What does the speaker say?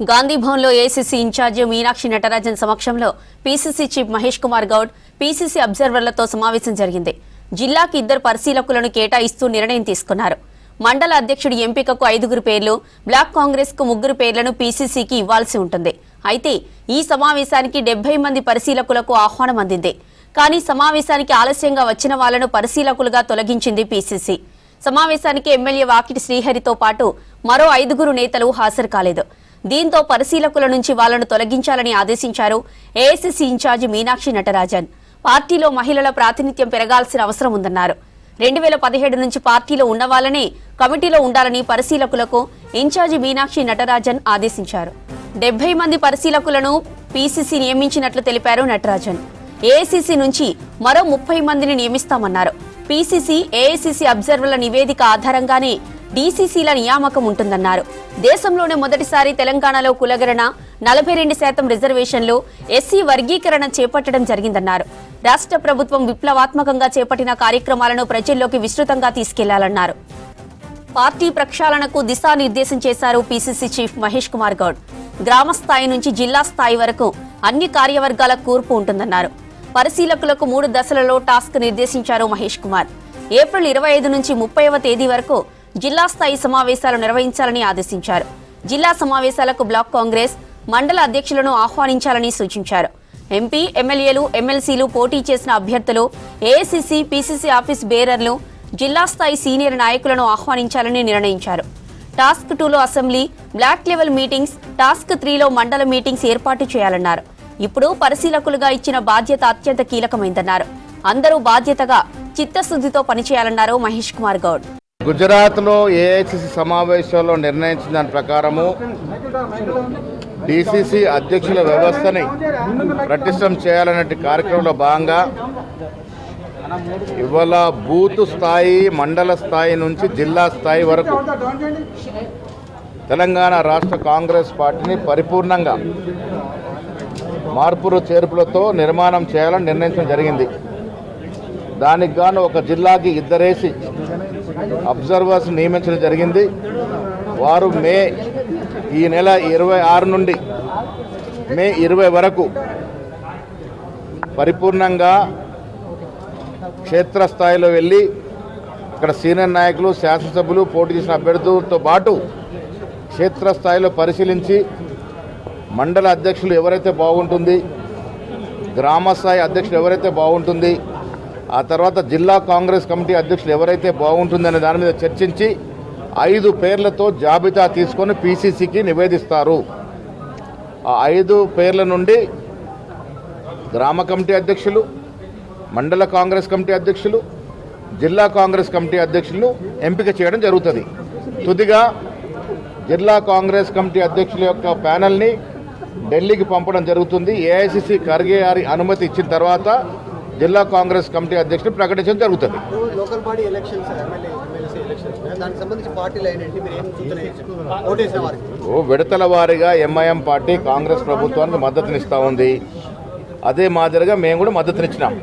గాంధీ భవన్లో AICC incharge Meenakshi Natarajan సమక్షంలో PCC chief Mahesh Kumar Goud, PCC అబ్జర్వర్లతో సమావేశం జరిగింది. జిల్లాకి 2 పరిశీలకులను కేటాయిస్తూ నిర్ణయం తీసుకున్నారు. మండల అధ్యక్షుడి ఎంపికకు 5 పేర్లు, బ్లాక్ కాంగ్రెస్ కు 3 పేర్లను పీసీసీకి ఇవ్వాల్సి ఉంటుంది. అయితే ఈ సమావేశానికి 70 మంది పరిశీలకులకు ఆహ్వానం అందింది. కానీ సమావేశానికి ఆలస్యంగా వచ్చిన వాళ్లను పరిశీలకులుగా తొలగించింది పీసీసీ. సమావేశానికి ఎమ్మెల్యే వాకిటి శ్రీహరితో పాటు మరో 5 నేతలు హాజరు కాలేదు. దీంతో పరిశీలకుల నుంచి వాళ్లను తొలగించాలని ఆదేశించారు ఏఐసీసీ ఇన్ఛార్జి మీనాక్షి నటరాజన్. పార్టీలో మహిళల ప్రాతినిధ్యం పెరగాల్సిన అవసరం ఉందన్నారు. 2017 నుంచి పార్టీలో ఉన్న వాళ్లనే కమిటీలో ఉండాలని పరిశీలకులకు ఇన్ఛార్జి మీనాక్షి నటరాజన్ ఆదేశించారు. 70 మంది పరిశీలకులను పీసీసీ నియమించినట్లు తెలిపారు నటరాజన్. ఏఐసీసీ నుంచి మరో 30 మందిని నియమిస్తామన్నారు. పీసీసీ, ఏఐసీసీ అబ్జర్వర్ల నివేదిక ఆధారంగానే డీసీసీల నియామకం ఉంటుందన్నారు. దేశంలోనే మొదటిసారి తెలంగాణలో కులగణన, 42% రిజర్వేషన్లు, ఎస్సీ వర్గీకరణ చేపట్టడం జరిగిందన్నారు. రాష్ట్ర ప్రభుత్వం విప్లవాత్మకంగా చేపట్టిన కార్యక్రమాలను ప్రజల్లోకి విస్తృతంగా తీసుకెళ్లాలన్నారు. పార్టీ ప్రక్షాళనకు దిశానిర్దేశం చేశారు పీసీసీ చీఫ్ మహేష్ కుమార్ గౌడ్. గ్రామ స్థాయి నుంచి జిల్లా స్థాయి వరకు అన్ని కార్యవర్గాల కూర్పు ఉంటుందన్నారు. పరిశీలకులకు 3 దశలలో టాస్క్ నిర్దేశించారు మహేష్ కుమార్. ఏప్రిల్ 25 నుంచి 30వ తేదీ వరకు జిల్లా స్థాయి సమావేశాలు నిర్వహించాలని ఆదేశించారు. జిల్లా సమావేశాలకు బ్లాక్ కాంగ్రెస్, మండల అధ్యక్షులను ఆహ్వానించాలని సూచించారు. ఎంపీ, ఎమ్మెల్యేలు, ఎమ్మెల్సీలు, పోటీ చేసిన అభ్యర్థులు, ఏఐసీసీ, పీసీసీ ఆఫీస్ బేరర్లు, జిల్లా స్థాయి సీనియర్ నాయకులను ఆహ్వానించాలని నిర్ణయించారు. టాస్క్ 2లో assembly, block level meetings, task 3లో మండల మీటింగ్స్ ఏర్పాటు చేయాలన్నారు. ఇప్పుడు పరిశీలకులుగా ఇచ్చిన బాధ్యత అత్యంత కీలకమైందన్నారు. అందరూ బాధ్యతగా చిత్తశుద్ధితో పనిచేయాలన్నారు మహేష్ కుమార్ గౌడ్. గుజరాత్లో ఏఐసీసీ సమావేశంలో నిర్ణయించిన దాని ప్రకారము డీసీసీ అధ్యక్షుల వ్యవస్థని పటిష్టం చేయాలనే కార్యక్రమంలో భాగంగా ఇవాళ బూత్ స్థాయి, మండల స్థాయి నుంచి జిల్లా స్థాయి వరకు తెలంగాణ రాష్ట్ర కాంగ్రెస్ పార్టీని పరిపూర్ణంగా మార్పులు చేర్పులతో నిర్మాణం చేయాలని నిర్ణయించడం జరిగింది. దానికి గాను ఒక జిల్లాకి 2 అబ్జర్వర్స్ నియమించడం జరిగింది. వారు ఈ నెల 26 నుండి మే 20 వరకు పరిపూర్ణంగా క్షేత్రస్థాయిలో వెళ్ళి అక్కడ సీనియర్ నాయకులు, శాసనసభ్యులు, పోటీ చేసిన అభ్యర్థులతో పాటు క్షేత్రస్థాయిలో పరిశీలించి మండల అధ్యక్షులు ఎవరైతే బాగుంటుంది, గ్రామస్థాయి అధ్యక్షులు ఎవరైతే బాగుంటుంది, ఆ తర్వాత జిల్లా కాంగ్రెస్ కమిటీ అధ్యక్షులు ఎవరైతే బాగుంటుందనే దాని మీద చర్చించి 5 పేర్లతో జాబితా తీసుకొని పీసీసీకి నివేదిస్తారు. ఆ 5 పేర్ల నుండి గ్రామ కమిటీ అధ్యక్షులు, మండల కాంగ్రెస్ కమిటీ అధ్యక్షులు, జిల్లా కాంగ్రెస్ కమిటీ అధ్యక్షులను ఎంపిక చేయడం జరుగుతుంది. తుదిగా జిల్లా కాంగ్రెస్ కమిటీ అధ్యక్షుల యొక్క ప్యానెల్ని ఢిల్లీకి పంపడం జరుగుతుంది. ఏఐసీసీ ఖర్గే గారి అనుమతి ఇచ్చిన తర్వాత జిల్లా కాంగ్రెస్ కమిటీ అధ్యక్షులు ప్రకటించడం జరుగుతుంది. విడతల వారీగా ఎంఐఎం పార్టీ కాంగ్రెస్ ప్రభుత్వానికి మద్దతునిస్తూ ఉంది. అదే మాదిరిగా మేము కూడా మద్దతునిచ్చినాం.